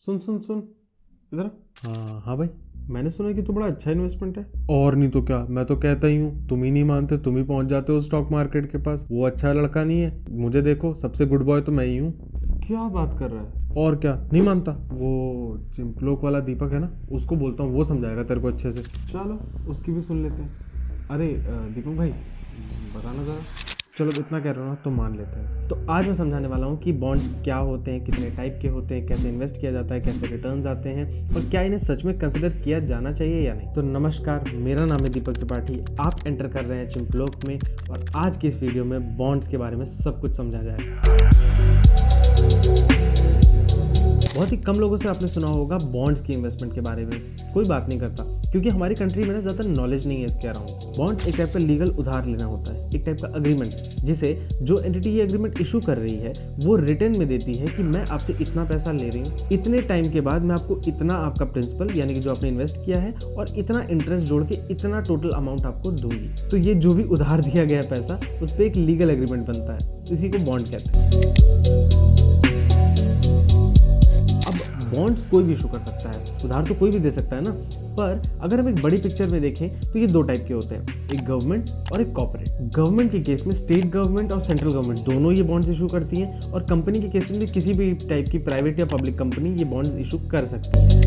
सुन सुन सुन इधर। हाँ भाई, मैंने सुना कि तू बड़ा अच्छा इन्वेस्टमेंट है। और नहीं तो क्या, मैं तो कहता ही हूँ, तुम ही नहीं मानते, तुम ही पहुंच जाते हो स्टॉक मार्केट के पास। वो अच्छा लड़का नहीं है, मुझे देखो, सबसे गुड बॉय तो मैं ही हूँ। क्या बात कर रहा है? और क्या, नहीं मानता? वो चिंपलोक वाला दीपक है ना, उसको बोलता हूँ, वो समझाएगा तेरे को अच्छे से। चलो उसकी भी सुन लेते हैं। अरे दीपक भाई बताना जरा। चलो इतना कह रहा हूँ ना तो मान लेते हैं। तो आज मैं समझाने वाला हूँ कि बॉन्ड्स क्या होते हैं, कितने टाइप के होते हैं, कैसे इन्वेस्ट किया जाता है, कैसे रिटर्न्स आते हैं और क्या इन्हें सच में कंसिडर किया जाना चाहिए या नहीं। तो नमस्कार, मेरा नाम है दीपक त्रिपाठी। आप एंटर कर रहे हैं चिंपलोक में और आज की इस वीडियो में बॉन्ड्स के बारे में सब कुछ समझा जाएगा। बहुत ही कम लोगों से आपने सुना होगा बॉन्ड्स की इन्वेस्टमेंट के बारे में। कोई बात नहीं करता, क्योंकि हमारी कंट्री में ना ज़्यादा नॉलेज नहीं है इसके अराउंड। बॉन्ड्स एक टाइप का लीगल उधार लेना होता है, एक टाइप का अग्रीमेंट, जिसे जो एंटिटी ये अग्रीमेंट इशू कर रही है वो रिटर्न में देती है कि मैं आपसे इतना पैसा ले रही हूँ, इतने टाइम के बाद मैं आपको इतना आपका प्रिंसिपल यानी कि जो आपने इन्वेस्ट किया है और इतना इंटरेस्ट जोड़ के इतना टोटल अमाउंट आपको दूंगी। तो ये जो भी उधार दिया गया पैसा, उस पर एक लीगल एग्रीमेंट बनता है, इसी को बॉन्ड कहते हैं। बॉन्ड्स कोई भी इशू कर सकता है, उधार तो कोई भी दे सकता है ना। पर अगर हम एक बड़ी पिक्चर में देखें तो ये दो टाइप के होते हैं, एक गवर्नमेंट और एक कॉर्पोरेट। गवर्नमेंट के केस में स्टेट गवर्नमेंट और सेंट्रल गवर्नमेंट दोनों ये बॉन्ड्स इशू करती हैं, और कंपनी के केस में किसी भी टाइप की प्राइवेट या पब्लिक कंपनी ये बॉन्ड्स इशू कर सकती है।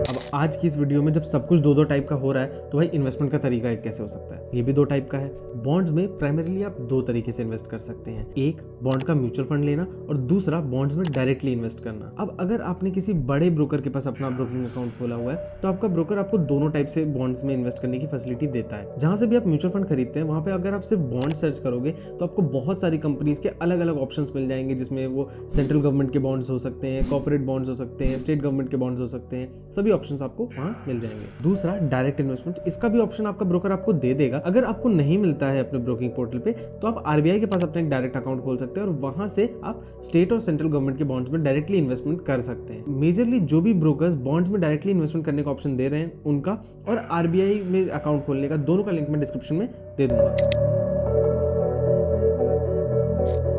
अब आज की इस वीडियो में जब सब कुछ दो टाइप का हो रहा है तो भाई इन्वेस्टमेंट का तरीका एक कैसे हो सकता है? ये भी दो टाइप का है। बॉन्ड्स में प्राइमरीली आप दो तरीके से इन्वेस्ट कर सकते हैं, एक बॉन्ड का म्यूचुअल फंड लेना और दूसरा बॉन्ड्स में डायरेक्टली इन्वेस्ट करना। अब अगर आपने किसी बड़े ब्रोकर के पास अपना ब्रोकिंग अकाउंट खोला हुआ है तो आपका ब्रोकर आपको दोनों टाइप से बॉन्ड्स में इन्वेस्ट करने की फैसिलिटी देता है। जहां से भी आप म्यूचुअल फंड खरीदते हैं वहां पे अगर आप सिर्फ बॉन्ड सर्च करोगे तो आपको बहुत सारी कंपनीज के अलग अलग ऑप्शंस मिल जाएंगे, जिसमें वो सेंट्रल गवर्नमेंट के बॉन्ड्स हो सकते हैं, कॉर्पोरेट बॉन्ड्स हो सकते हैं, स्टेट गवर्नमेंट के बॉन्ड्स हो सकते हैं, सभी ऑप्शंस आपको वहां मिल जाएंगे। दूसरा डायरेक्ट इन्वेस्टमेंट, इसका भी ऑप्शन आपका ब्रोकर आपको दे देगा। अगर आपको नहीं मिलता है अपने ब्रोकिंग पोर्टल पे तो आप आरबीआई के पास अपना एक डायरेक्ट अकाउंट खोल सकते हैं और वहां से आप स्टेट और सेंट्रल गवर्नमेंट के बॉन्ड्स में डायरेक्टली इन्वेस्टमेंट कर सकते हैं। मेजरली जो भी ब्रोकर्स बॉन्ड्स में डायरेक्टली इन्वेस्टमेंट करने का ऑप्शन दे रहे हैं उनका और आरबीआई में अकाउंट खोलने का, दोनों का लिंक मैं डिस्क्रिप्शन में दे दूंगा।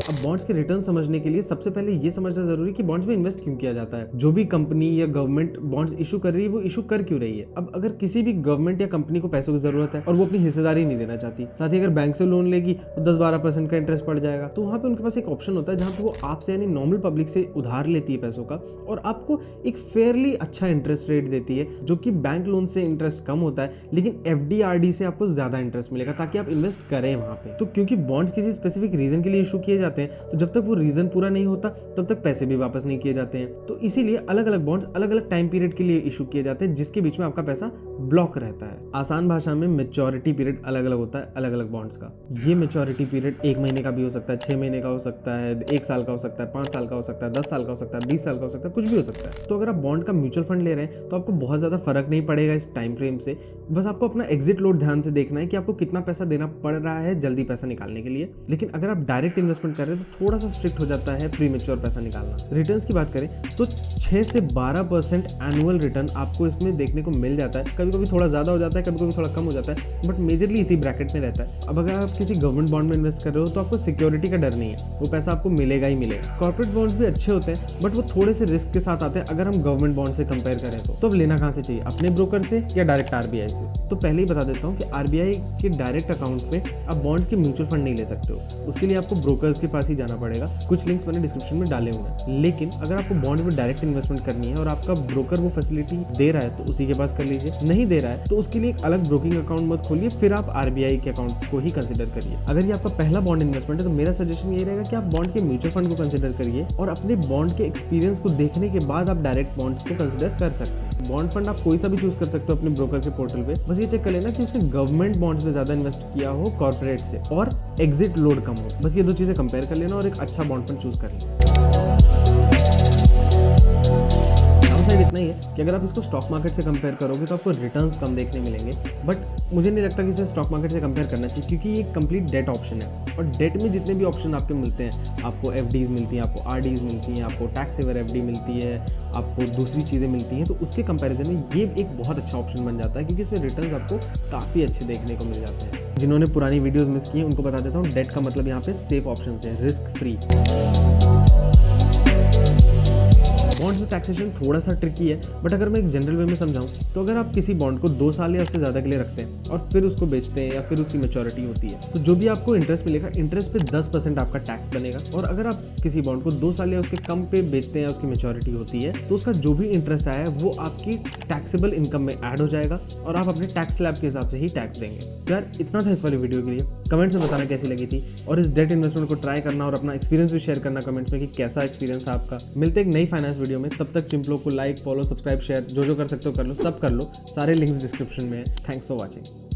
अब बॉन्ड्स के रिटर्न समझने के लिए सबसे पहले ये समझना जरूरी है कि बॉन्ड्स में इन्वेस्ट क्यों किया जाता है। जो भी कंपनी या गवर्नमेंट बॉन्ड्स इशू कर रही है वो इशू कर क्यों रही है? अब अगर किसी भी गवर्नमेंट या कंपनी को पैसों की जरूरत है और वो अपनी हिस्सेदारी नहीं देना चाहती, साथ ही अगर बैंक से लोन लेगी तो 10-12% का इंटरेस्ट पड़ जाएगा, तो वहां पे उनके पास एक ऑप्शन होता है जहां पे वो आपसे यानी नॉर्मल पब्लिक से उधार लेती है पैसों का और आपको एक फेयरली अच्छा इंटरेस्ट रेट देती है, जो कि बैंक लोन से इंटरेस्ट कम होता है, लेकिन एफडी से आपको ज्यादा इंटरेस्ट मिलेगा ताकि आप इन्वेस्ट करें वहां पे। तो क्योंकि बॉन्ड्स किसी स्पेसिफिक रीजन के लिए इशू किए जाते हैं, तो जब तक वो रीजन पूरा नहीं होता तब तक पैसे भी वापस नहीं किए जाते हैं। तो इसीलिए अलग अलग बॉन्ड्स अलग अलग टाइम पीरियड के लिए इशू किए जाते हैं, जिसके बीच में आपका पैसा ब्लॉक रहता है। आसान भाषा में मैच्योरिटी पीरियड अलग अलग होता है अलग अलग बॉन्ड्स का। ये मैच्योरिटी पीरियड 1 महीने का भी हो सकता है, 6 महीने का हो सकता है, 1 साल का हो सकता है, 5 साल का हो सकता है, 10 साल का हो सकता है, 20 साल का हो सकता है, कुछ भी हो सकता है। तो अगर आप बॉन्ड का म्यूचुअल फंड ले रहे हैं तो आपको बहुत ज्यादा फर्क नहीं पड़ेगा इस टाइम फ्रेम से। बस आपको अपना एग्जिट लोड ध्यान से देखना है कि आपको कितना पैसा देना पड़ रहा है जल्दी पैसा निकालने के लिए। लेकिन अगर आप डायरेक्ट इन्वेस्टमेंट कर रहे हैं तो थोड़ा सा स्ट्रिक्ट हो जाता है प्रीमेच्योर पैसा निकालना। रिटर्न्स की बात करें तो 6 से 12% एनुअल रिटर्न आपको इसमें देखने को मिल जाता है। कभी कभी थोड़ा ज्यादा हो जाता है, कभी कभी थोड़ा कम हो जाता है, बट मेजरली इसी ब्रैकेट में रहता है। अब अगर आप किसी गवर्नमेंट बॉन्ड में इन्वेस्ट कर रहे हो तो आपको सिक्योरिटी का डर नहीं है, वो पैसा आपको मिलेगा ही मिलेगा। कॉर्पोरेट बॉन्ड्स भी अच्छे होते हैं बट वो थोड़े से रिस्क के साथ आते हैं अगर हम गवर्नमेंट बॉन्ड से कंपेयर करें तो अब लेना कहां से चाहिए, अपने ब्रोकर से या डायरेक्ट आरबीआई से? तो पहले ही बता देता हूं कि आरबीआई के डायरेक्ट अकाउंट में आप बॉन्ड्स के म्यूचुअल फंड नहीं ले सकते हो, उसके लिए आपको ब्रोकर्स के पास ही जाना पड़ेगा। कुछ लिंक्स मैंने डिस्क्रिप्शन में डाले हुए हैं। लेकिन अगर आपको बॉन्ड में डायरेक्ट इन्वेस्टमेंट करनी है और आपका ब्रोकर वो फैसिलिटी दे रहा है तो उसी के पास कर लीजिए, नहीं दे रहा है तो उसके लिए एक अलग ब्रोकिंग अकाउंट मत खोलिए, फिर आप आरबीआई के अकाउंट को ही कंसिडर करिए। अगर ये आपका पहला बॉन्ड इन्वेस्टमेंट है तो मेरा सजेशन ये रहेगा कि आप बॉन्ड के म्यूचुअल फंड को कंसिडर करिए और अपने बॉन्ड के एक्सपीरियंस को देखने के बाद आप डायरेक्ट बॉन्ड्स को कंसिडर कर सकते हैं। बॉन्ड फंड आप कोई सा भी चूज कर सकते हो अपने ब्रोकर के पोर्टल पे, बस ये चेक कर लेना कि उसने गवर्नमेंट बॉन्ड्स में ज्यादा इन्वेस्ट किया हो कॉर्पोरेट से और एग्जिट लोड कम हो। बस ये दो चीजें कंपेयर कर लेना और एक अच्छा बॉन्ड फंड चूज कर लेना। इतना ही है कि अगर आप इसको स्टॉक मार्केट से कंपेयर करोगे तो आपको रिटर्न्स कम देखने मिलेंगे, बट मुझे नहीं लगता कि इसे स्टॉक मार्केट से कंपेयर करना चाहिए, क्योंकि ये कंप्लीट डेट ऑप्शन है और डेट में जितने भी ऑप्शन आपके मिलते हैं, आपको एफडीज मिलती हैं, आपको आरडीज मिलती हैं, आपको टैक्स सेवर एफडी मिलती है, आपको दूसरी चीज़ें मिलती हैं, तो उसके कंपैरिजन में ये एक बहुत अच्छा ऑप्शन बन जाता है क्योंकि इसमें रिटर्न्स आपको काफ़ी अच्छे देखने को मिल जाते हैं। जिन्होंने पुरानी वीडियोज़ मिस की हैं उनको बता देता हूँ, डेट का मतलब यहाँ पे सेफ ऑप्शन है, रिस्क फ्री। में टैक्सेशन थोड़ा सा ट्रिकी है, बट अगर मैं एक जनरल वे में समझाऊं तो अगर आप किसी बॉन्ड को 2 साल या उससे ज़्यादा के लिए रखते हैं और फिर उसको बेचते हैं या फिर उसकी मैच्योरिटी होती है, तो जो भी आपको इंटरेस्ट मिलेगा, इंटरेस्ट पे 10% आपका टैक्स बनेगा। और अगर आप किसी बॉन्ड को 2 साल या उसके कम पे बेचते हैं या उसकी मैच्योरिटी होती है, तो उसका जो भी इंटरेस्ट आया है वो आपकी टैक्सेबल इनकम में ऐड हो जाएगा और आप अपने टैक्स स्लैब के हिसाब से ही टैक्स देंगे। तो यार इतना था इस वाली वीडियो के लिए। कमेंट्स में बताना कैसी लगी थी, और इस डेट इन्वेस्टमेंट को ट्राई करना और अपना एक्सपीरियंस भी शेयर करना कमेंट्स में कि कैसा एक्सपीरियंस था आपका। मिलते एक नई फाइनेंस वीडियो में, तब तक चिंपलो को लाइक, फॉलो, सब्सक्राइब, शेयर जो कर सकते हो कर लो, सब कर लो। सारे लिंक्स डिस्क्रिप्शन में है। Thanks for watching.